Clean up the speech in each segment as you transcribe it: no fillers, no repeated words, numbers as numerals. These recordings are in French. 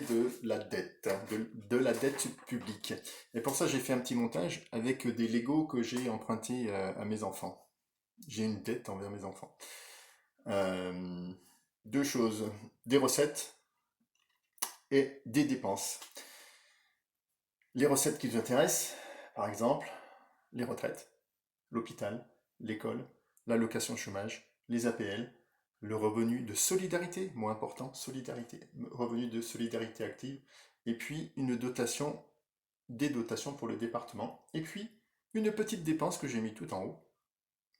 de la dette, de la dette publique. Et pour ça, j'ai fait un petit montage avec des Lego que j'ai empruntés à mes enfants. J'ai une dette envers mes enfants. Deux choses, des recettes et des dépenses. Les recettes qui vous intéressent, par exemple, les retraites, l'hôpital, l'école, l'allocation chômage, les APL, le revenu de solidarité, moins important, solidarité, revenu de solidarité active, et puis une dotation, des dotations pour le département, et puis une petite dépense que j'ai mis tout en haut,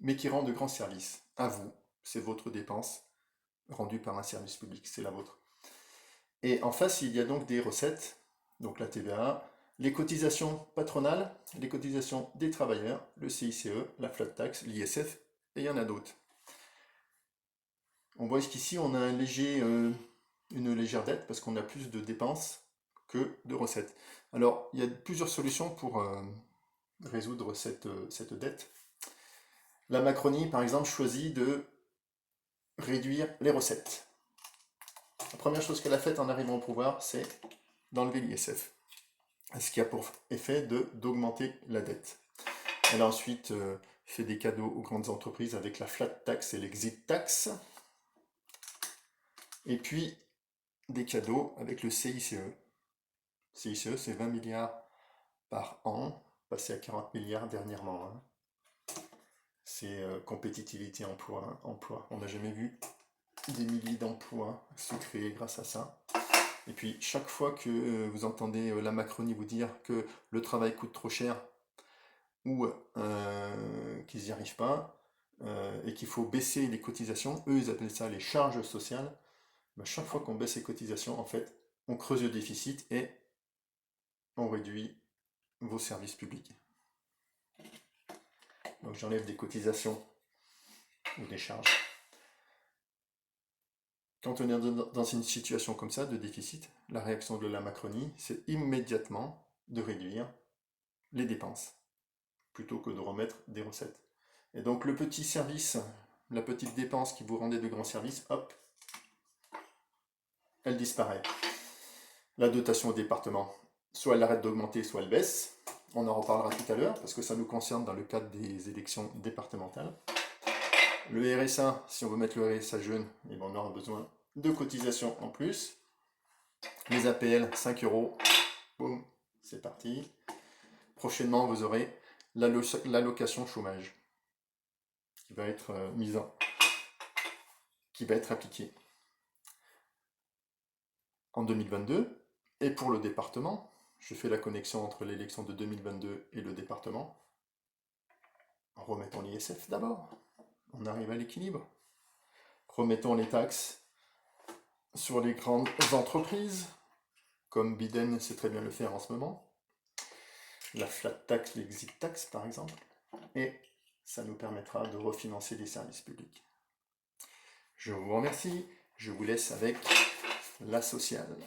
mais qui rend de grands services. À vous, c'est votre dépense rendue par un service public, c'est la vôtre. Et en face, il y a donc des recettes, donc la TVA, les cotisations patronales, les cotisations des travailleurs, le CICE, la flat tax, l'ISF, et il y en a d'autres. On voit qu'ici, on a une légère dette parce qu'on a plus de dépenses que de recettes. Alors, il y a plusieurs solutions pour résoudre cette dette. La Macronie, par exemple, choisit de réduire les recettes. La première chose qu'elle a faite en arrivant au pouvoir, c'est d'enlever l'ISF. Ce qui a pour effet d'augmenter la dette. Elle a ensuite fait des cadeaux aux grandes entreprises avec la flat tax et l'exit tax. Et puis des cadeaux avec le CICE. CICE, c'est 20 milliards par an, passé à 40 milliards dernièrement. Hein. C'est compétitivité, emploi, emploi. On n'a jamais vu des milliers d'emplois se créer grâce à ça. Et puis chaque fois que vous entendez la Macronie vous dire que le travail coûte trop cher ou qu'ils n'y arrivent pas et qu'il faut baisser les cotisations, eux ils appellent ça les charges sociales, ben, chaque fois qu'on baisse les cotisations, en fait, on creuse le déficit et on réduit vos services publics. Donc j'enlève des cotisations ou des charges. Quand on est dans une situation comme ça de déficit, la réaction de la Macronie, c'est immédiatement de réduire les dépenses, plutôt que de remettre des recettes. Et donc le petit service, la petite dépense qui vous rendait de grands services, hop, elle disparaît. La dotation au département, soit elle arrête d'augmenter, soit elle baisse. On en reparlera tout à l'heure, parce que ça nous concerne dans le cadre des élections départementales. Le RSA, si on veut mettre le RSA jeune, eh ben on aura besoin de cotisations en plus. Les APL, 5 euros, boum, c'est parti. Prochainement, vous aurez l'allocation chômage qui va être qui va être appliquée en 2022. Et pour le département, je fais la connexion entre l'élection de 2022 et le département. Remettons l'ISF d'abord. On arrive à l'équilibre. Remettons les taxes sur les grandes entreprises, comme Biden sait très bien le faire en ce moment. La flat tax, l'exit tax par exemple. Et ça nous permettra de refinancer les services publics. Je vous remercie. Je vous laisse avec la sociale.